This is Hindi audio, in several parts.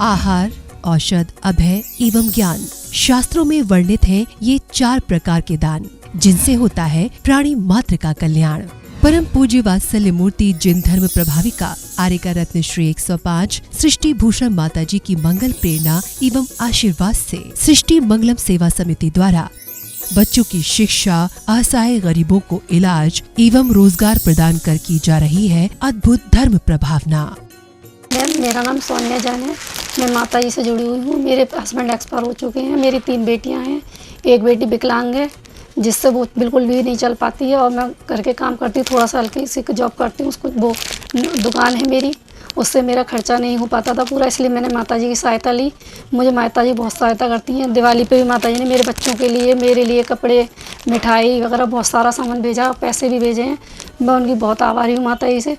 आहार, औषध, अभय एवं ज्ञान। शास्त्रों में वर्णित हैं ये 4 प्रकार के दान, जिनसे होता है प्राणी मात्र का कल्याण। परम पूज्य वात्सल्य मूर्ति जिन धर्म प्रभाविका आर्यका रत्न श्री 105 सृष्टि भूषण माता जी की मंगल प्रेरणा एवं आशीर्वाद से सृष्टि मंगलम सेवा समिति द्वारा बच्चों की शिक्षा, असहाय गरीबों को इलाज एवं रोजगार प्रदान कर की जा रही है अद्भुत धर्म प्रभावना। मेरा नाम सोनिया जान है। मैं माता जी से जुड़ी हुई हूँ। मेरे हस्बैंड एक्सपायर हो चुके हैं। मेरी 3 बेटियाँ हैं। एक बेटी विकलांग है, जिससे वो बिल्कुल भी नहीं चल पाती है, और मैं घर के काम करती हूँ, थोड़ा सा हल्की सी जॉब करती हूँ। उसको वो दुकान है मेरी, उससे मेरा खर्चा नहीं हो पाता था पूरा, इसलिए मैंने माता जी की सहायता ली। मुझे माता जी बहुत सहायता करती हैं। दिवाली पे भी माता जी ने मेरे बच्चों के लिए, मेरे लिए कपड़े, मिठाई वगैरह बहुत सारा सामान भेजा, पैसे भी भेजे हैं। मैं उनकी बहुत आभारी हूँ माता जी से।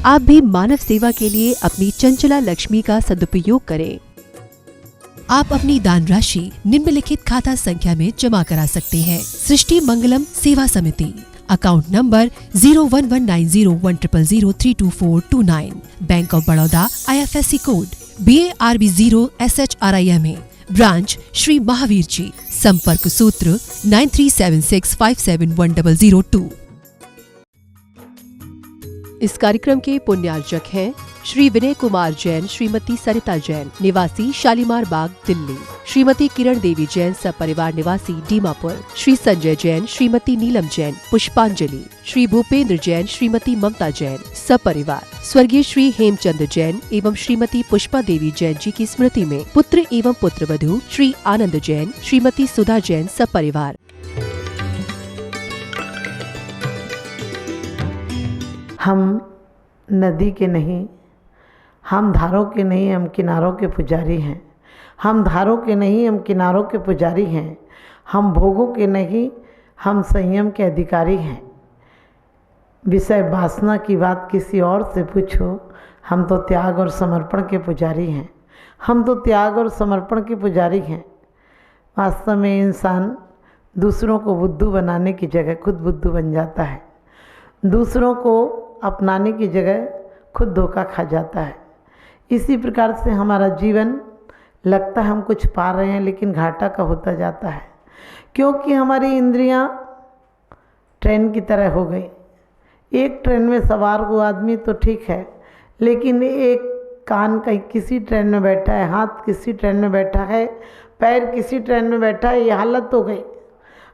आप भी मानव सेवा के लिए अपनी चंचला लक्ष्मी का सदुपयोग करें। आप अपनी दान राशि निम्नलिखित खाता संख्या में जमा करा सकते हैं। सृष्टि Mangalam Seva Samiti, account number 01190100032429, bank of Baroda, IFSC code BARB 0 SHRIMA, branch Shri Mahavir ji, संपर्क सूत्र 9376571002। इस कार्यक्रम के पुण्यार्जक हैं श्री विनय कुमार जैन, श्रीमती सरिता जैन, निवासी शालीमार बाग, दिल्ली, श्रीमती किरण देवी जैन, सपरिवार निवासी दीमापुर, श्री संजय जैन, श्रीमती नीलम जैन, पुष्पांजलि, श्री भूपेंद्र जैन, श्रीमती ममता जैन, सपरिवार, स्वर्गीय श्री हेमचंद जैन एवं श्रीमती पुष्पा देवी जैन जी की स्मृति में पुत्र एवं पुत्रवधू श्री आनंद जैन, श्रीमती सुधा जैन, सपरिवार। हम नदी के नहीं, हम धारों के नहीं, हम किनारों के पुजारी हैं। हम धारों के नहीं, हम किनारों के पुजारी हैं। हम भोगों के नहीं, हम संयम के अधिकारी हैं। विषय वासना की बात किसी और से पूछो, हम तो त्याग और समर्पण के पुजारी हैं। हम तो त्याग और समर्पण के पुजारी हैं। वास्तव में इंसान दूसरों को बुद्धू बनाने की जगह खुद बुद्धू बन जाता है। दूसरों को अपनाने की जगह खुद धोखा खा जाता है। इसी प्रकार से हमारा जीवन लगता है हम कुछ पा रहे हैं, लेकिन घाटा का होता जाता है, क्योंकि हमारी इंद्रियां ट्रेन की तरह हो गई। एक ट्रेन में सवार हुआ आदमी तो ठीक है, लेकिन एक कान कहीं किसी ट्रेन में बैठा है, हाथ किसी ट्रेन में बैठा है, पैर किसी ट्रेन में बैठा है, ये हालत हो गई।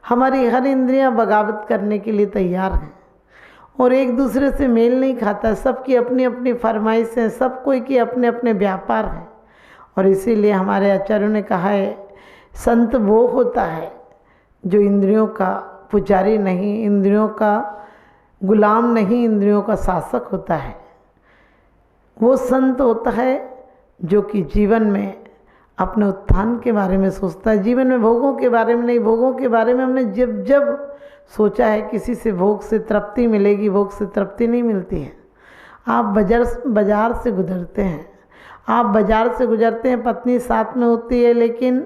हमारी हर इंद्रियां बगावत करने के लिए तैयार हैं और एक दूसरे से मेल नहीं खाता। सबकी अपनी अपनी फरमाइश है, सब कोई की अपने अपने व्यापार हैं। और इसीलिए हमारे आचार्यों ने कहा है, संत वो होता है जो इंद्रियों का पुजारी नहीं, इंद्रियों का गुलाम नहीं, इंद्रियों का शासक होता है। वो संत होता है जो कि जीवन में अपने उत्थान के बारे में सोचता है, जीवन में भोगों के बारे में नहीं। भोगों के बारे में हमने जब जब सोचा है किसी से भोग से तृप्ति मिलेगी, भोग से तृप्ति नहीं मिलती है। आप बाजार से गुजरते हैं, आप बाजार से गुजरते हैं, पत्नी साथ में होती है, लेकिन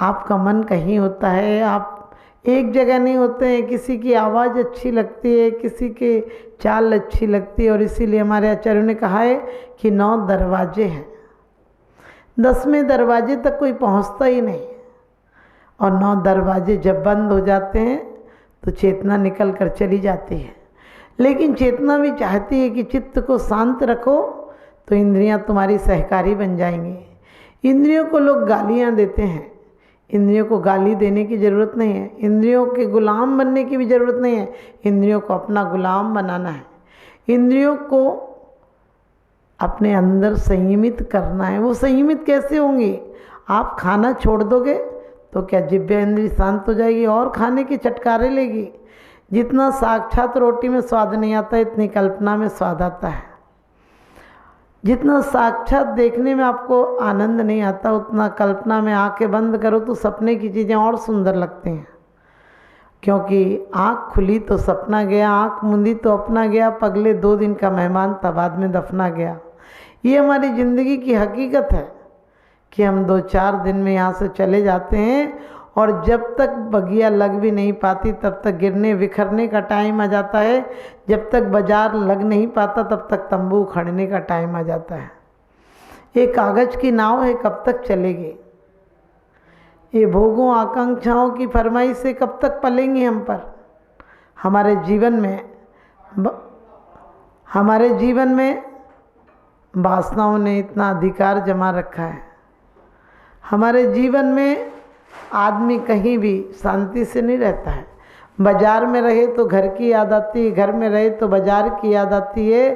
आपका मन कहीं होता है, आप एक जगह नहीं होते हैं। किसी की आवाज़ अच्छी लगती है, किसी की चाल अच्छी लगती है, और इसीलिए हमारे आचार्यों ने कहा है कि 9 दरवाजे हैं, 10वें दरवाजे तक कोई पहुंचता ही नहीं। और 9 दरवाजे जब बंद हो जाते हैं तो चेतना निकल कर चली जाती है। लेकिन चेतना भी चाहती है कि चित्त को शांत रखो, तो इंद्रियां तुम्हारी सहकारी बन जाएंगी। इंद्रियों को लोग गालियां देते हैं, इंद्रियों को गाली देने की ज़रूरत नहीं है, इंद्रियों के गुलाम बनने की भी ज़रूरत नहीं है। इंद्रियों को अपना गुलाम बनाना है, इंद्रियों को अपने अंदर संयमित करना है। वो संयमित कैसे होंगी? आप खाना छोड़ दोगे तो क्या जिह्वा इंद्री शांत हो जाएगी और खाने की चटकारे लेगी? जितना साक्षात रोटी में स्वाद नहीं आता, इतनी कल्पना में स्वाद आता है। जितना साक्षात देखने में आपको आनंद नहीं आता, उतना कल्पना में आंखें बंद करो तो सपने की चीज़ें और सुंदर लगती हैं। क्योंकि आँख खुली तो सपना गया, आँख मुंदी तो अपना गया, पगले 2 दिन का मेहमान था बाद में दफना गया। ये हमारी ज़िंदगी की हकीकत है कि हम 2-4 दिन में यहाँ से चले जाते हैं, और जब तक बगिया लग भी नहीं पाती तब तक गिरने बिखरने का टाइम आ जाता है। जब तक बाजार लग नहीं पाता तब तक तंबू उखड़ने का टाइम आ जाता है। ये कागज़ की नाव है, कब तक चलेगी? ये भोगों आकांक्षाओं की फरमाइश से कब तक पलेंगी हम पर? हमारे जीवन में वासनाओं ने इतना अधिकार जमा रखा है। हमारे जीवन में आदमी कहीं भी शांति से नहीं रहता है। बाज़ार में रहे तो घर की याद आती है, घर में रहे तो बाज़ार की याद आती है,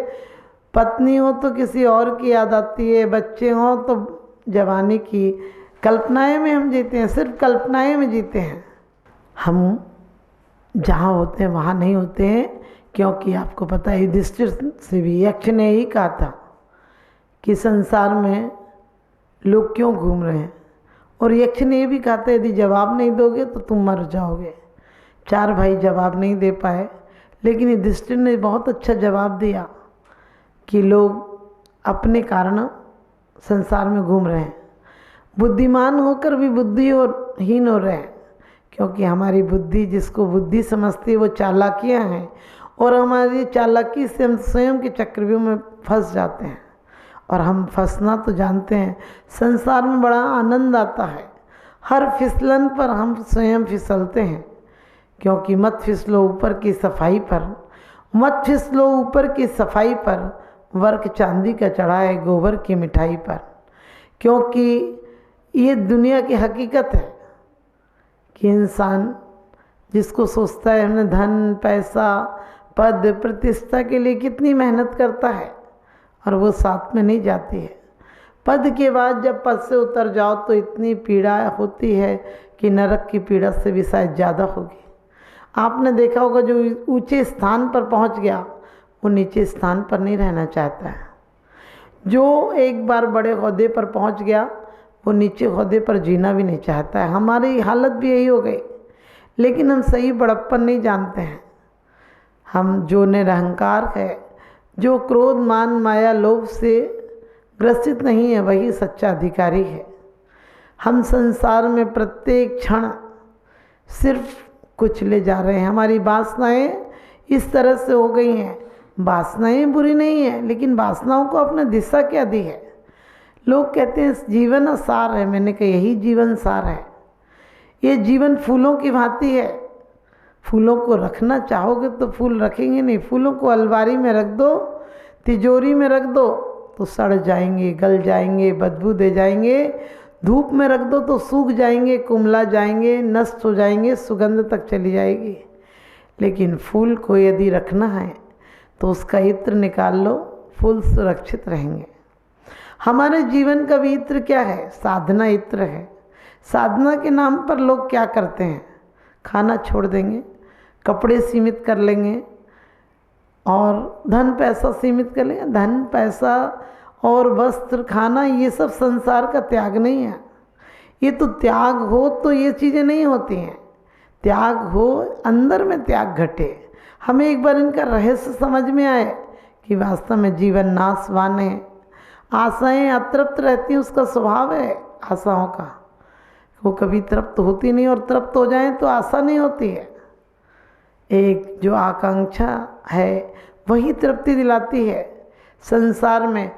पत्नी हो तो किसी और की याद आती है, बच्चे हों तो जवानी की कल्पनाएं में हम जीते हैं, सिर्फ कल्पनाएं में जीते हैं। हम जहाँ होते हैं वहाँ नहीं होते हैं, क्योंकि आपको पता है युधिष्ठिर से भी यक्ष ने ही कहा था कि संसार में लोग क्यों घूम रहे हैं, और यक्ष ने ये भी कहा था यदि जवाब नहीं दोगे तो तुम मर जाओगे। 4 भाई जवाब नहीं दे पाए, लेकिन युधिष्ठिर ने बहुत अच्छा जवाब दिया कि लोग अपने कारण संसार में घूम रहे हैं, बुद्धिमान होकर भी बुद्धिहीन हो रहे हैं, क्योंकि हमारी बुद्धि जिसको बुद्धि समझती है वो चालाकियाँ हैं, और हमारी चालाकी से हम स्वयं के चक्रव्यूह में फंस जाते हैं। और हम फंसना तो जानते हैं, संसार में बड़ा आनंद आता है, हर फिसलन पर हम स्वयं फिसलते हैं, क्योंकि मत फिसलो ऊपर की सफाई पर, मत फिसलो ऊपर की सफाई पर, वर्क चांदी का चढ़ा है गोबर की मिठाई पर। क्योंकि ये दुनिया की हकीकत है कि इंसान जिसको सोचता है हमने धन पैसा पद प्रतिष्ठा के लिए कितनी मेहनत करता है, और वो साथ में नहीं जाती है। पद के बाद जब पद से उतर जाओ तो इतनी पीड़ा होती है कि नरक की पीड़ा से भी शायद ज़्यादा होगी। आपने देखा होगा जो ऊंचे स्थान पर पहुंच गया वो नीचे स्थान पर नहीं रहना चाहता है। जो एक बार बड़े ओहदे पर पहुंच गया वो नीचे ओहदे पर जीना भी नहीं चाहता है। हमारी हालत भी यही हो गई, लेकिन हम सही बड़प्पन नहीं जानते हैं। हम जो निरहंकार है, जो क्रोध मान माया लोभ से ग्रसित नहीं है, वही सच्चा अधिकारी है। हम संसार में प्रत्येक क्षण सिर्फ कुछ ले जा रहे हैं। हमारी वासनाएं इस तरह से हो गई हैं। वासनाएं बुरी नहीं है, लेकिन वासनाओं को अपने दिशा क्या दी है। लोग कहते हैं जीवन सार है, मैंने कहा यही जीवन सार है। ये जीवन फूलों की भांति है, फूलों को रखना चाहोगे तो फूल रखेंगे नहीं। फूलों को अलमारी में रख दो, तिजोरी में रख दो तो सड़ जाएंगे, गल जाएंगे, बदबू दे जाएंगे। धूप में रख दो तो सूख जाएंगे, कुमला जाएंगे, नष्ट हो जाएंगे, सुगंध तक चली जाएगी। लेकिन फूल को यदि रखना है तो उसका इत्र निकाल लो, फूल सुरक्षित रहेंगे। हमारे जीवन का भी इत्र क्या है? साधना इत्र है। साधना के नाम पर लोग क्या करते हैं? खाना छोड़ देंगे, कपड़े सीमित कर लेंगे और धन पैसा सीमित कर लेंगे। धन पैसा और वस्त्र खाना ये सब संसार का त्याग नहीं है। ये तो त्याग हो तो ये चीज़ें नहीं होती हैं। त्याग हो, अंदर में त्याग घटे। हमें एक बार इनका रहस्य समझ में आए कि वास्तव में जीवन नाशवान है। आशाएं अतृप्त रहती हैं, उसका स्वभाव है आशाओं का। वो कभी तृप्त होती नहीं, और तृप्त हो जाएं तो आशा नहीं होती है। एक जो आकांक्षा है वही तृप्ति दिलाती है। संसार में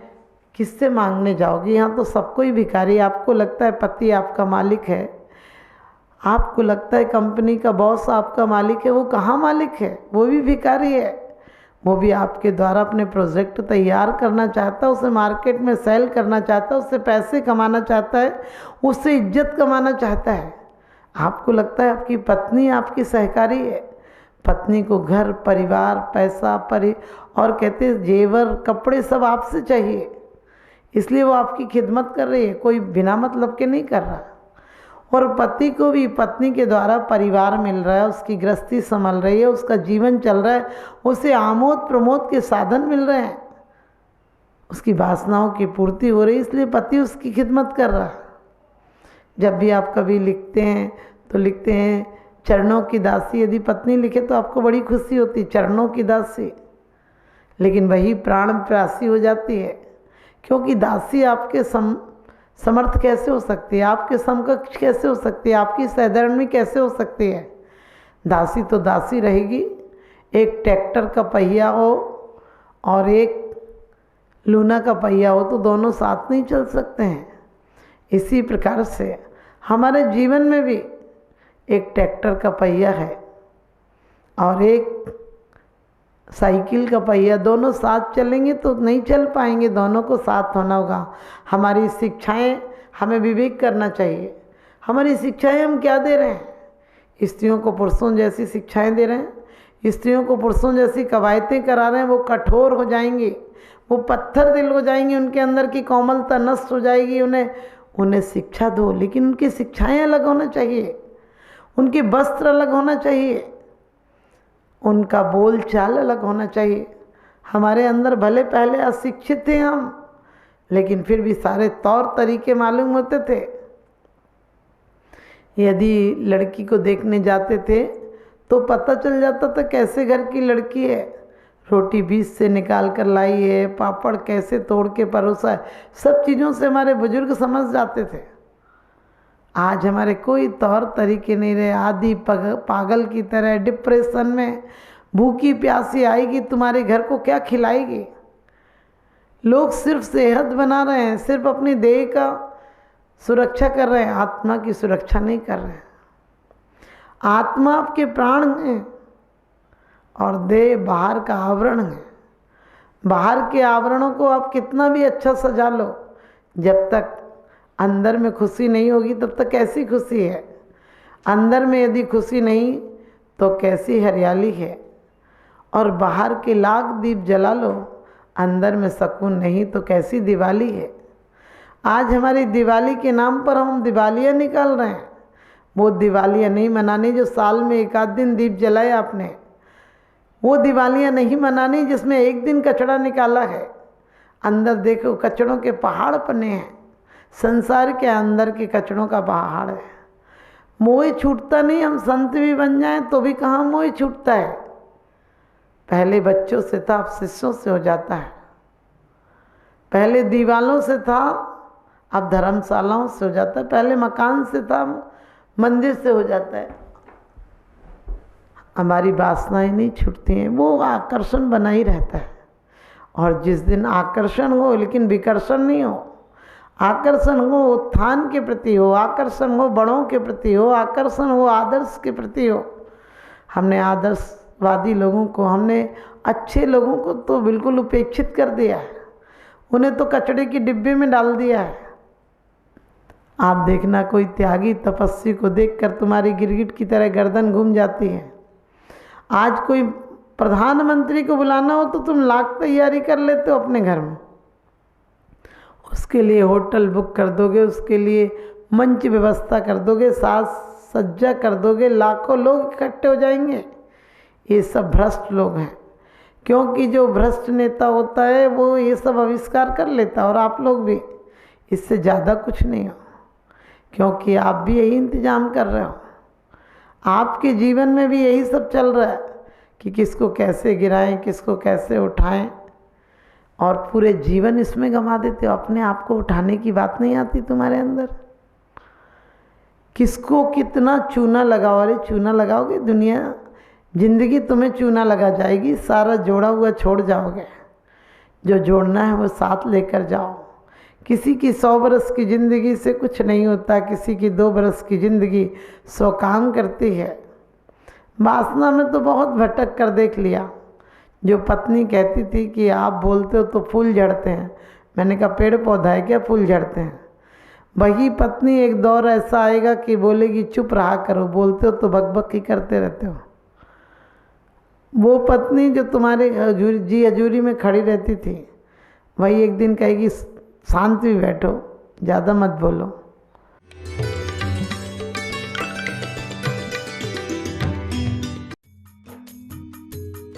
किससे मांगने जाओगे? यहाँ तो सबको ही भिखारी। आपको लगता है पति आपका मालिक है, आपको लगता है कंपनी का बॉस आपका मालिक है, वो कहाँ मालिक है? वो भी भिखारी है। वो भी आपके द्वारा अपने प्रोजेक्ट तैयार करना चाहता है, उसे मार्केट में सेल करना चाहता है, उससे पैसे कमाना चाहता है, उससे इज्जत कमाना चाहता है। आपको लगता है आपकी पत्नी आपकी सहकारी है। पत्नी को घर परिवार पैसा और कहते हैं जेवर कपड़े सब आपसे चाहिए, इसलिए वो आपकी खिदमत कर रही है, कोई बिना मतलब के नहीं कर रहा। और पति को भी पत्नी के द्वारा परिवार मिल रहा है, उसकी गृहस्थी संभल रही है, उसका जीवन चल रहा है, उसे आमोद प्रमोद के साधन मिल रहे हैं, उसकी वासनाओं की पूर्ति हो रही है, इसलिए पति उसकी खिदमत कर रहा है। जब भी आप कभी लिखते हैं तो लिखते हैं चरणों की दासी। यदि पत्नी लिखे तो आपको बड़ी खुशी होती, चरणों की दासी। लेकिन वही प्राण प्यासी हो जाती है, क्योंकि दासी आपके समर्थ कैसे हो सकती है, आपके समकक्ष कैसे हो सकती है, आपकी सहधर्मी कैसे हो सकती है? दासी तो दासी रहेगी। एक ट्रैक्टर का पहिया हो और एक लूना का पहिया हो तो दोनों साथ नहीं चल सकते हैं। इसी प्रकार से हमारे जीवन में भी एक ट्रैक्टर का पहिया है और एक साइकिल का पहिया, दोनों साथ चलेंगे तो नहीं चल पाएंगे, दोनों को साथ होना होगा। हमारी शिक्षाएं हमें विवेक करना चाहिए। हमारी शिक्षाएं हम क्या दे रहे हैं? स्त्रियों को पुरुषों जैसी शिक्षाएं दे रहे हैं, स्त्रियों को पुरुषों जैसी कवायतें करा रहे हैं। वो कठोर हो जाएंगी, वो पत्थर दिल हो जाएंगी, उनके अंदर की कोमलता नष्ट हो जाएगी। उन्हें शिक्षा दो, लेकिन उनकी शिक्षाएं अलग होना चाहिए, उनके वस्त्र अलग होना चाहिए, उनका बोल चाल अलग होना चाहिए। हमारे अंदर भले पहले अशिक्षित थे हम, लेकिन फिर भी सारे तौर तरीके मालूम होते थे। यदि लड़की को देखने जाते थे तो पता चल जाता था कैसे घर की लड़की है, रोटी बीच से निकाल कर लाई है, पापड़ कैसे तोड़ के परोसा है, सब चीज़ों से हमारे बुजुर्ग समझ जाते थे। आज हमारे कोई तौर तरीके नहीं रहे। आदि पागल की तरह डिप्रेशन में, भूखी प्यासी आएगी तुम्हारे घर को क्या खिलाएगी। लोग सिर्फ सेहत बना रहे हैं, सिर्फ अपनी देह का सुरक्षा कर रहे हैं, आत्मा की सुरक्षा नहीं कर रहे हैं। आत्मा आपके प्राण हैं और देह बाहर का आवरण है। बाहर के आवरणों को आप कितना भी अच्छा सजा लो, जब तक अंदर में खुशी नहीं होगी तब तक कैसी खुशी है। अंदर में यदि खुशी नहीं तो कैसी हरियाली है। और बाहर के लाख दीप जला लो, अंदर में सुकून नहीं तो कैसी दिवाली है। आज हमारी दिवाली के नाम पर हम दिवालियाँ निकाल रहे हैं। वो दिवालियाँ नहीं मनानी जो साल में एक आध दिन दीप जलाए आपने, वो दिवालियाँ नहीं मनानी जिसमें एक दिन कचड़ा निकाला है। अंदर देखो कचड़ों के पहाड़ बने हैं, संसार के अंदर के कचड़ों का पहाड़ है। मोह छूटता नहीं, हम संत भी बन जाएं तो भी कहाँ मोह छूटता है। पहले बच्चों से था, अब शिष्यों से हो जाता है। पहले दीवालों से था, अब धर्मशालाओं से हो जाता है। पहले मकान से था, मंदिर से हो जाता है। हमारी वासनाएं नहीं छूटती हैं, वो आकर्षण बना ही रहता है। और जिस दिन आकर्षण हो लेकिन विकर्षण नहीं हो, आकर्षण हो उत्थान के प्रति हो, आकर्षण हो बड़ों के प्रति हो, आकर्षण हो आदर्श के प्रति हो। हमने आदर्शवादी लोगों को, हमने अच्छे लोगों को तो बिल्कुल उपेक्षित कर दिया है, उन्हें तो कचड़े की डिब्बे में डाल दिया है। आप देखना कोई त्यागी तपस्वी को देखकर तुम्हारी गिरगिट की तरह गर्दन घूम जाती है। आज कोई प्रधानमंत्री को बुलाना हो तो तुम लाख तैयारी कर लेते हो अपने घर में। उसके लिए होटल बुक कर दोगे, उसके लिए मंच व्यवस्था कर दोगे, साज सज्जा कर दोगे, लाखों लोग इकट्ठे हो जाएंगे। ये सब भ्रष्ट लोग हैं, क्योंकि जो भ्रष्ट नेता होता है वो ये सब आविष्कार कर लेता है। और आप लोग भी इससे ज़्यादा कुछ नहीं हो, क्योंकि आप भी यही इंतजाम कर रहे हो। आपके जीवन में भी यही सब चल रहा है कि किसको कैसे गिराएं, किसको कैसे उठाएं, और पूरे जीवन इसमें गंवा देते हो। अपने आप को उठाने की बात नहीं आती तुम्हारे अंदर। किसको कितना चूना लगाओ, अरे चूना लगाओगे दुनिया, जिंदगी तुम्हें चूना लगा जाएगी, सारा जोड़ा हुआ छोड़ जाओगे। जो जोड़ना है वो साथ लेकर जाओ। किसी की 100 बरस की ज़िंदगी से कुछ नहीं होता, किसी की 2 बरस की ज़िंदगी 100 काम करती है। वासना में तो बहुत भटक कर देख लिया। जो पत्नी कहती थी कि आप बोलते हो तो फूल झड़ते हैं, मैंने कहा पेड़ पौधा है क्या फूल झड़ते हैं। वही पत्नी एक दौर ऐसा आएगा कि बोलेगी चुप रहा करो, बोलते हो तो बकबक ही करते रहते हो। वो पत्नी जो तुम्हारे जी हजूरी में खड़ी रहती थी, वही एक दिन कहेगी शांत भी बैठो, ज़्यादा मत बोलो।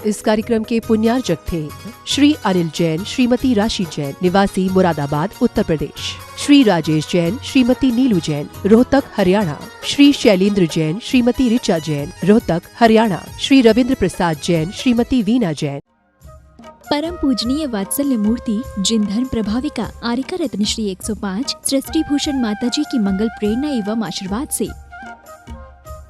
इस कार्यक्रम के पुण्यार्चक थे श्री अनिल जैन, श्रीमती राशि जैन, निवासी मुरादाबाद, उत्तर प्रदेश। श्री राजेश जैन, श्रीमती नीलू जैन, रोहतक, हरियाणा। श्री शैलेंद्र जैन, श्रीमती ऋचा जैन, रोहतक, हरियाणा। श्री रविंद्र प्रसाद जैन, श्रीमती वीना जैन। परम पूजनीय वात्सल्य मूर्ति जिन धर्म प्रभाविका आरिका रत्न श्री 105 सृष्टि भूषण माता जी की मंगल प्रेरणा एवं आशीर्वाद से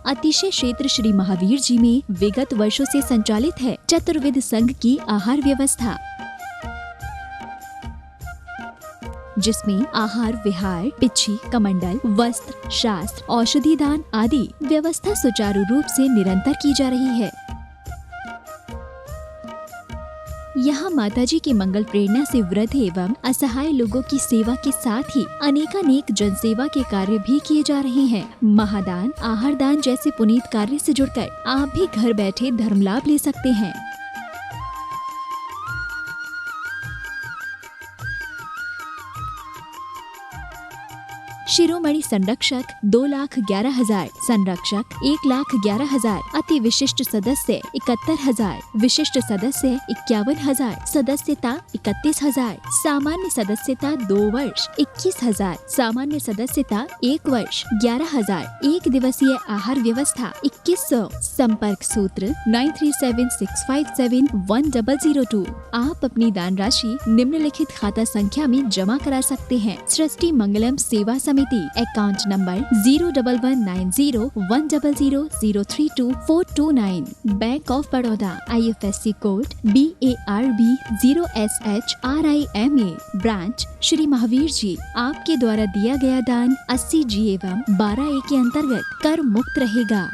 अतिशय क्षेत्र श्री महावीर जी में विगत वर्षों से संचालित है चतुर्विध संघ की आहार व्यवस्था। जिसमें आहार विहार, पिच्छी, कमंडल, वस्त्र, शास्त्र, औषधि दान आदि व्यवस्था सुचारू रूप से निरंतर की जा रही है। यहाँ माताजी की मंगल प्रेरणा से वृद्ध एवं असहाय लोगों की सेवा के साथ ही अनेकानेक जनसेवा के कार्य भी किए जा रहे हैं। महादान, आहार दान जैसे पुनीत कार्य से जुड़कर आप भी घर बैठे धर्म लाभ ले सकते हैं। शिरोमणि संरक्षक 2,11,000, संरक्षक 1,11,000, अति विशिष्ट सदस्य 71,000, विशिष्ट सदस्य 51,000, सदस्यता 31,000, सामान्य सदस्यता 2 वर्ष 21,000, सामान्य सदस्यता 1 वर्ष 11,000, एक दिवसीय आहार व्यवस्था 2100। संपर्क सूत्र 9376571002। आप अपनी दान राशि निम्नलिखित खाता संख्या में जमा करा सकते हैं। सृष्टि Mangalam Seva Samiti, account number 011901000032429, bank of Baroda, IFSC code BARB 0SHRIMA, branch Shri Mahavir ji. आपके द्वारा दिया गया दान 80G एवं 12A के अंतर्गत कर मुक्त रहेगा।